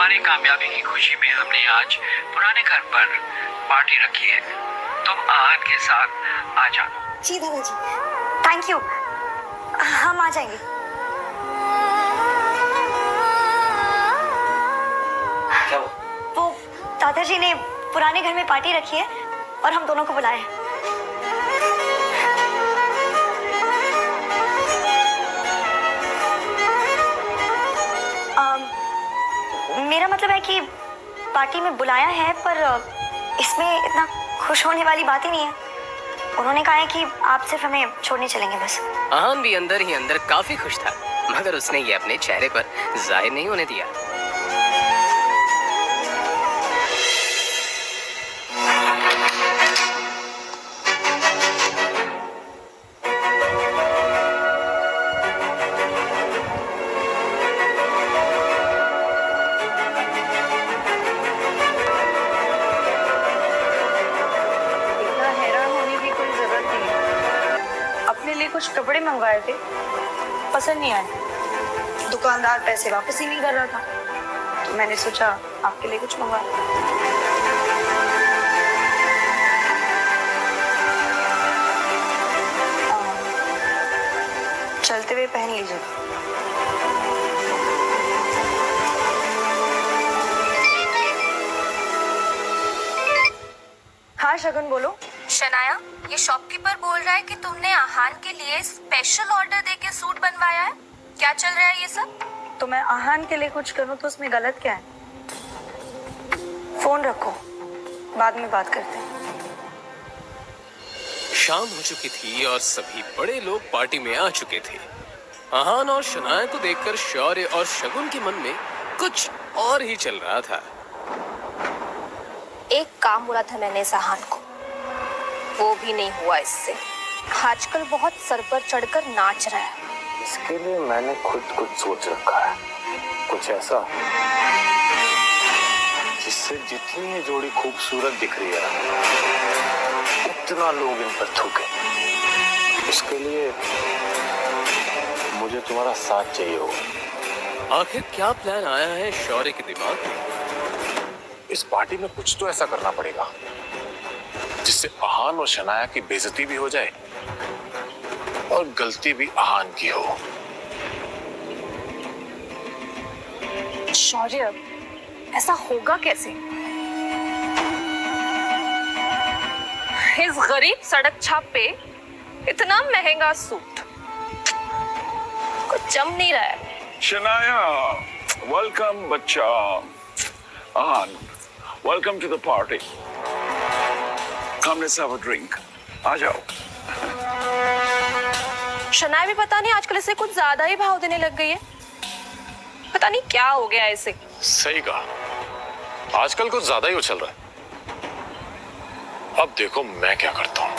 तुम्हारी कामयाबी की खुशी में हमने आज पुराने घर पर पार्टी रखी है। तुम आहान के साथ आ जाओ। जी दादाजी, थैंक यू, हम आ जाएंगे। क्या वो दादाजी ने पुराने घर में पार्टी रखी है और हम दोनों को बुलाया है। मेरा मतलब है कि पार्टी में बुलाया है, पर इसमें इतना खुश होने वाली बात ही नहीं है। उन्होंने कहा है कि आप सिर्फ हमें छोड़ने चलेंगे बस। आहान भी अंदर ही अंदर काफी खुश था, मगर उसने ये अपने चेहरे पर जाहिर नहीं होने दिया। कुछ कपड़े मंगवाए थे, पसंद नहीं आए। दुकानदार पैसे वापस ही नहीं कर रहा था, तो मैंने सोचा आपके लिए कुछ मंगवा। चलते हुए पहन लीजिए। हाँ शगुन बोलो। शनाया, ये शॉपकीपर बोल रहा है कि तुमने आहान के लिए स्पेशल ऑर्डर देके सूट बनवाया है। क्या चल रहा है ये सब? तो मैं आहान के लिए कुछ करूं तो उसमें गलत क्या है? फोन रखो, बाद में बात करते हैं। शाम हो चुकी थी और सभी बड़े लोग पार्टी में आ चुके थे। आहान और शनाया को देखकर शौर्य और शगुन के मन में कुछ और ही चल रहा था। एक काम बोला था मैंने इस आहान को, वो भी नहीं हुआ इससे। आजकल बहुत सर पर चढ़कर नाच रहा है। इसके लिए मैंने खुद कुछ सोच रखा है, कुछ ऐसा जिससे जितनी ये जोड़ी खूबसूरत दिख रही है उतना लोग इन पर थूके। इसके लिए मुझे तुम्हारा साथ चाहिए होगा। आखिर क्या प्लान आया है शौर्य के दिमाग में? इस पार्टी में कुछ तो ऐसा करना पड़ेगा जिससे आहान और शनाया की बेइज्जती भी हो जाए और गलती भी आहान की हो। शौर्य, ऐसा होगा कैसे? इस गरीब सड़क छाप पे इतना महंगा सूट कुछ जम नहीं रहा है। शनाया, वेलकम बच्चा। Aahan, welcome to the party. Come, let's have a drink. आ जाओ। शनाया भी पता नहीं आजकल इसे कुछ ज्यादा ही भाव देने लग गई है। पता नहीं क्या हो गया इसे। सही कहा, आजकल कुछ ज्यादा ही उछल रहा है। अब देखो मैं क्या करता हूँ।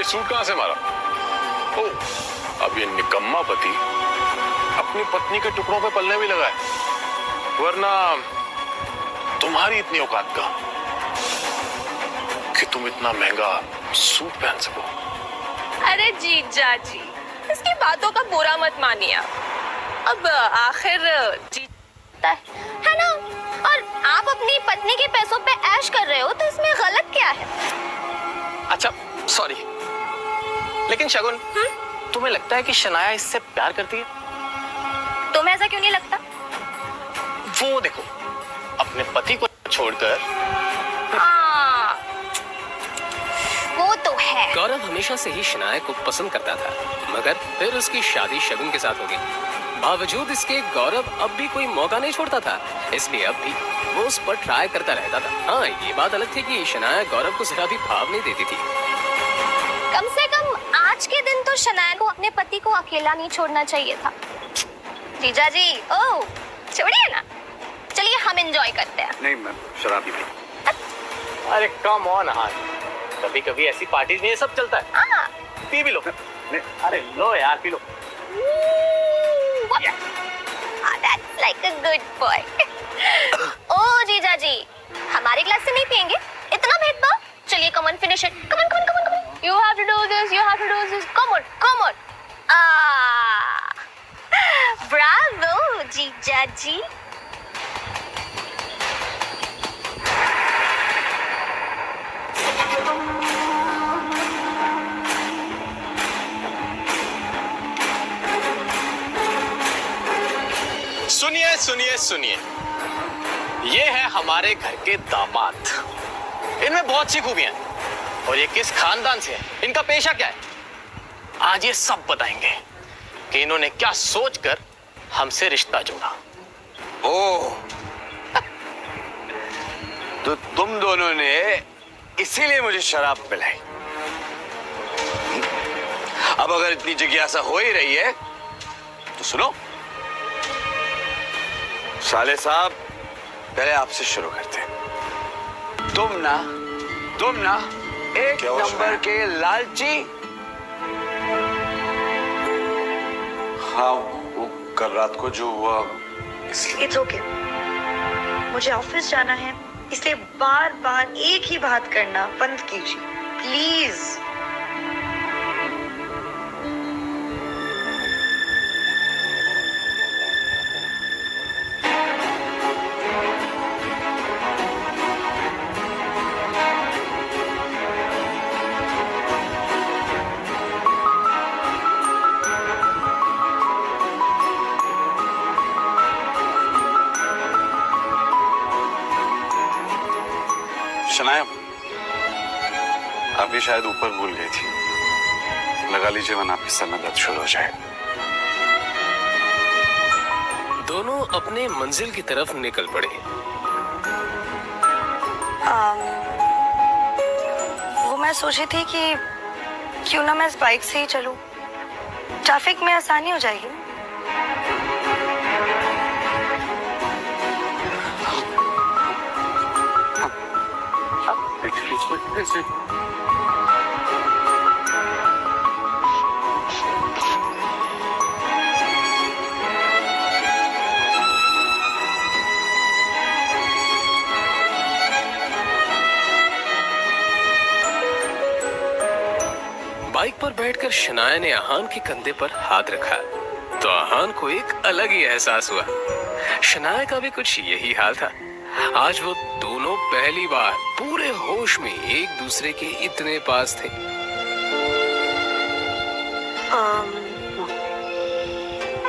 सूट कहां से मारा? ओ, अब ये निकम्मा पति अपनी पत्नी के टुकड़ों पे पलने भी लगा है, वरना तुम्हारी इतनी औकात का कि तुम इतना महंगा सूट पहन सको। अरे जीजा जी, इसकी बातों का बुरा मत मानिए। अब आखिर जीता है ना, और आप अपनी पत्नी के पैसों पे ऐश कर रहे हो, तो इसमें गलत क्या है? अच्छा सॉरी, लेकिन शगुन, तुम्हें लगता है कि शनाया इससे प्यार करती है? तुम्हें ऐसा क्यों नहीं लगता? वो देखो, अपने पति को छोड़कर। हाँ, वो तो है। गौरव हमेशा से ही शनाया को पसंद करता था, मगर फिर उसकी शादी शगुन के साथ हो गई। बावजूद इसके गौरव अब भी कोई मौका नहीं छोड़ता था, इसलिए अब भी वो उस पर ट्राई करता रहता था। हाँ, ये बात अलग थी कि शनाया गौरव को जरा भी भाव नहीं देती थी। कम से कम आज के दिन तो शनाया को अपने पति को अकेला नहीं छोड़ना चाहिए था। जीजा जी, ओह छोड़िए ना, चलिए हम एंजॉय करते हैं। नहीं मैं शराबी थी। अरे कम ऑन यार, कभी कभी ऐसी पार्टीज में ये सब चलता है। पी भी लो। नहीं। अरे लो यार, P low. That's like a good boy. ओ जीजा जी, हमारे ग्लास से नहीं पियेंगे? इतना भेदभाव? चलिए, come on, finish it. Come on, come on, come on, come on. You have to do this. You have to do this. Come on, come on. Bravo, जीजा जी. सुनिए सुनिए सुनिए, ये है हमारे घर के दामाद। इनमें बहुत सी खूबियां हैं और ये किस खानदान से है, इनका पेशा क्या है, आज ये सब बताएंगे कि इन्होंने क्या सोचकर हमसे रिश्ता जोड़ा। ओह, तो तुम दोनों ने इसीलिए मुझे शराब पिलाई। अब अगर इतनी जिज्ञासा हो ही रही है तो सुनो साले साहब, पहले आपसे शुरू करते हैं। तुम ना एक नंबर के लालची। हाँ, वो कल रात को जो हुआ इसलिए। इट्स ओके, मुझे ऑफिस जाना है, इसलिए बार बार एक ही बात करना बंद कीजिए प्लीज। शनाया, आप ये शायद ऊपर भूल गई थी। लगा लीजिए वरना आपके सर में दर्द शुरू हो जाए। दोनों अपने मंजिल की तरफ निकल पड़े। वो मैं सोची थी कि क्यों ना मैं इस बाइक से ही चलूं, ट्रैफिक में आसानी हो जाएगी। बाइक पर बैठकर शनाया ने आहान के कंधे पर हाथ रखा तो आहान को एक अलग ही एहसास हुआ। शनाया का भी कुछ यही हाल था। आज वो दोनों पहली बार पूरे होश में एक दूसरे के इतने पास थे।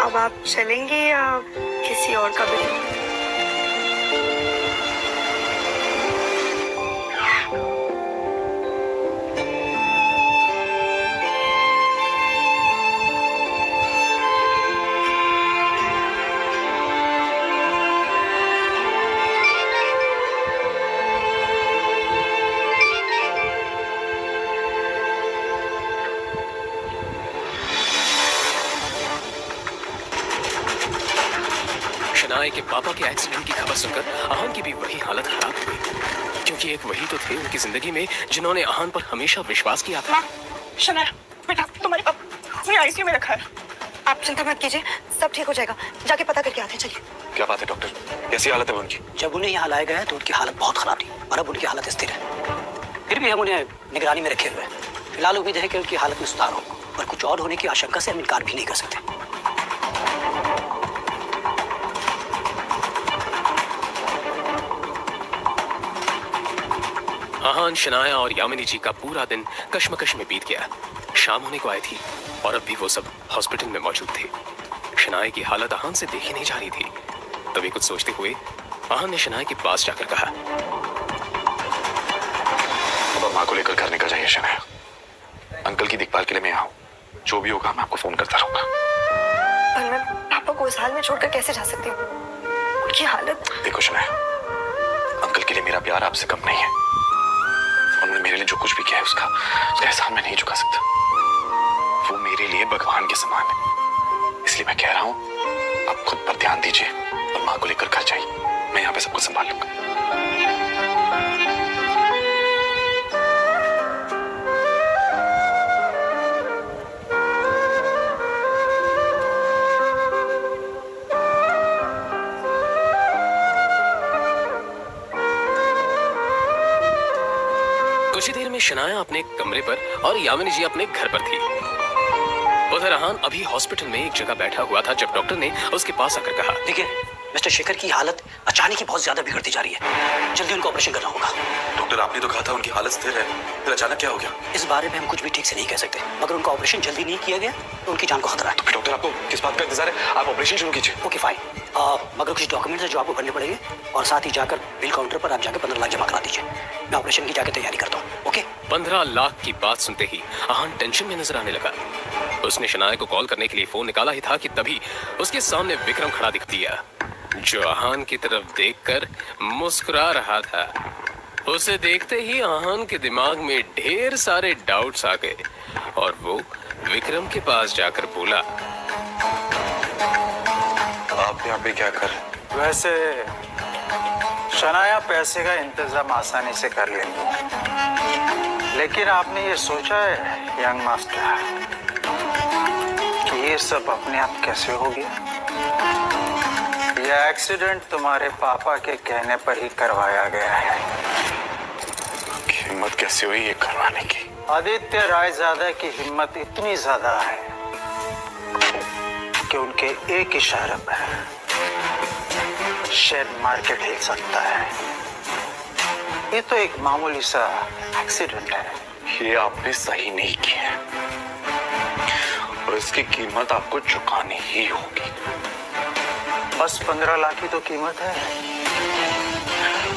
अब आप चलेंगे या किसी और का भी? शनाया के पापा के एक्सीडेंट की खबर सुनकर आहान की भी वही हालत खराब हो गई, क्योंकि एक वही तो थे उनकी जिंदगी में जिन्होंने आहान पर हमेशा विश्वास किया था। शनाया, बेटा तुम्हारे पापा आईसीयू में रखा है। आप चिंता मत कीजिए, सब ठीक हो जाएगा। जाके पता करके आते हैं, चलिए। क्या बात है डॉक्टर, कैसी हालत है उनकी? जब उन्हें यहाँ लाया गया तो उनकी हालत बहुत खराब थी और अब उनकी हालत स्थिर है। फिर भी हम उन्हें निगरानी में रखे हुए हैं। फिलहाल उम्मीद है कि उनकी हालत में सुधार हो और कुछ और होने की आशंका से हम इनकार भी नहीं कर सकते। आहान, शनाया और यामिनी जी का पूरा दिन कश्मकश में बीत गया। शाम होने को आई थी और अब भी वो सब हॉस्पिटल में मौजूद थे। शनाया की हालत आहान से देखी नहीं जा रही थी। तभी कुछ सोचते हुए आहान ने शनाया के पास जाकर कहा, अब माँ को लेकर घर निकल जाइए शनाया। अंकल की देखभाल के लिए मैं यहाँ हूँ। जो भी होगा मैं आपको फोन करता रहूंगा। पर मैं पापा को इस हाल में छोड़कर कैसे जा सकती हूँ? उनकी हालत। देखो शनाया, अंकल के लिए मेरा प्यार आपसे कम नहीं है। उन्होंने मेरे लिए जो कुछ भी किया है उसका एहसान मैं नहीं चुका सकता। वो मेरे लिए भगवान के समान है। इसलिए मैं कह रहा हूँ आप खुद पर ध्यान दीजिए और माँ को लेकर घर जाइए। मैं यहाँ पे सब कुछ संभाल लूंगा। शनाया अपने कमरे पर और यामिनी जी अपने घर पर थी। उधर अहान अभी हॉस्पिटल में एक जगह बैठा हुआ था जब डॉक्टर ने उसके पास आकर कहा, देखिए मिस्टर शेखर की हालत अचानक ही बहुत ज्यादा बिगड़ती जा रही है, जल्दी उनको ऑपरेशन करना होगा। डॉक्टर आपने तो कहा था उनकी हालत स्थिर है, फिर अचानक क्या हो गया? इस बारे में हम कुछ भी ठीक से नहीं कह सकते, मगर उनका ऑपरेशन जल्दी नहीं किया गया तो उनकी जान को खतरा है। तो फिर डॉक्टर आपको किस बात का इंतजार है? आप ऑपरेशन शुरू कीजिए। ओके फाइन, मगर कुछ डॉक्यूमेंट्स है जो आपको भरने पड़ेंगे और साथ ही जाकर बिल काउंटर पर आप जाकर 15 लाख जमा करा दीजिए। मैं ऑपरेशन की जाकर तैयारी करता हूँ। ओके। 15 लाख की बात सुनते ही अहान टेंशन में नजर आने लगा। उसने शनाया को कॉल करने के लिए फोन निकाला ही था कि तभी उसके सामने विक्रम खड़ा दिख दिया, जो अहान की तरफ देखकर मुस्कुरा रहा था। उसे देखते ही अहान के दिमाग में ढेर सारे डाउट्स आ गए और वो विक्रम के पास जाकर बोला, आप यहाँ पे क्या कर रहे हैं? वैसे शनाया पैसे का इंतजाम आसानी से कर लेंगे, लेकिन आपने ये सोचा है यंग मास्टर कि ये सब अपने आप कैसे हो गया? यह एक्सीडेंट तुम्हारे पापा के कहने पर ही करवाया गया है। हिम्मत कैसे हुई ये करवाने की? आदित्य रायजादा की हिम्मत इतनी ज्यादा है कि उनके एक इशारे पर शेयर मार्केट हिल सकता है। ये तो एक मामूली सा एक्सीडेंट है। ये आपने सही नहीं किया और इसकी कीमत आपको चुकानी ही होगी। बस 15 लाख की तो कीमत है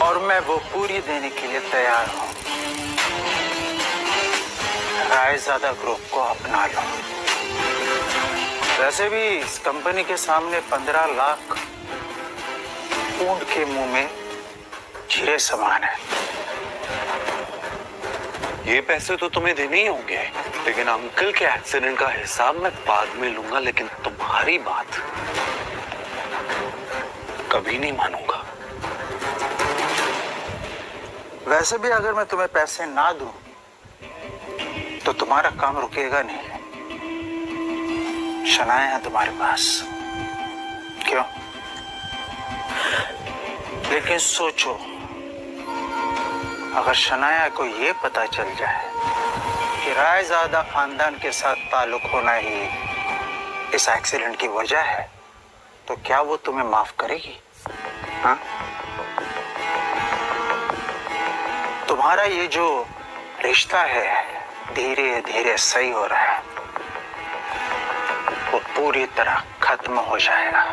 और मैं वो पूरी देने के लिए तैयार हूं। रायजादा ग्रुप को अपना लो। वैसे भी इस कंपनी के सामने 15 लाख ऊंट के मुंह में जीरे समान है। ये पैसे तो तुम्हें देने ही होंगे, लेकिन अंकल के एक्सीडेंट का हिसाब मैं बाद में लूंगा, लेकिन तुम्हारी बात कभी नहीं मानूंगा। वैसे भी अगर मैं तुम्हें पैसे ना दूं तो तुम्हारा काम रुकेगा नहीं। शनाया है तुम्हारे पास, क्यों? लेकिन सोचो, अगर शनाया को ये पता चल जाए कि रायजादा खानदान के साथ ताल्लुक होना ही इस एक्सीडेंट की वजह है, तो क्या वो तुम्हें माफ करेगी? हाँ? तुम्हारा ये जो रिश्ता है धीरे धीरे सही हो रहा है, वो पूरी तरह खत्म हो जाएगा।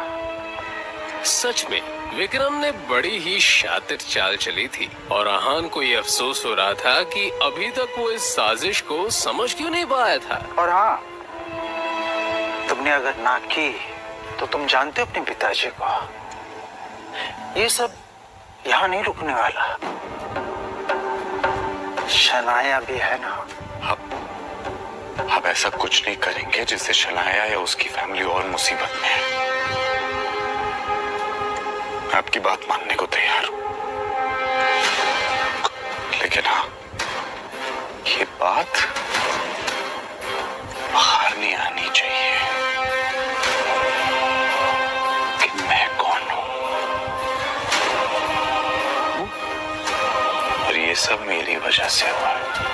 सच में विक्रम ने बड़ी ही शातिर चाल चली थी और अहान को ये अफसोस हो रहा था कि अभी तक वो इस साजिश को समझ क्यों नहीं पाया था। और हाँ, तुमने अगर ना की तो तुम जानते हो अपने पिताजी को, ये सब यहाँ नहीं रुकने वाला। शनाया भी है ना। अब ऐसा कुछ नहीं करेंगे जिससे शनाया या उसकी फैमिली और मुसीबत में है। मैं आपकी बात मानने को तैयार हूं, लेकिन हाँ, ये बात बाहर नहीं आनी चाहिए कि मैं कौन हूं और ये सब मेरी वजह से हुआ है।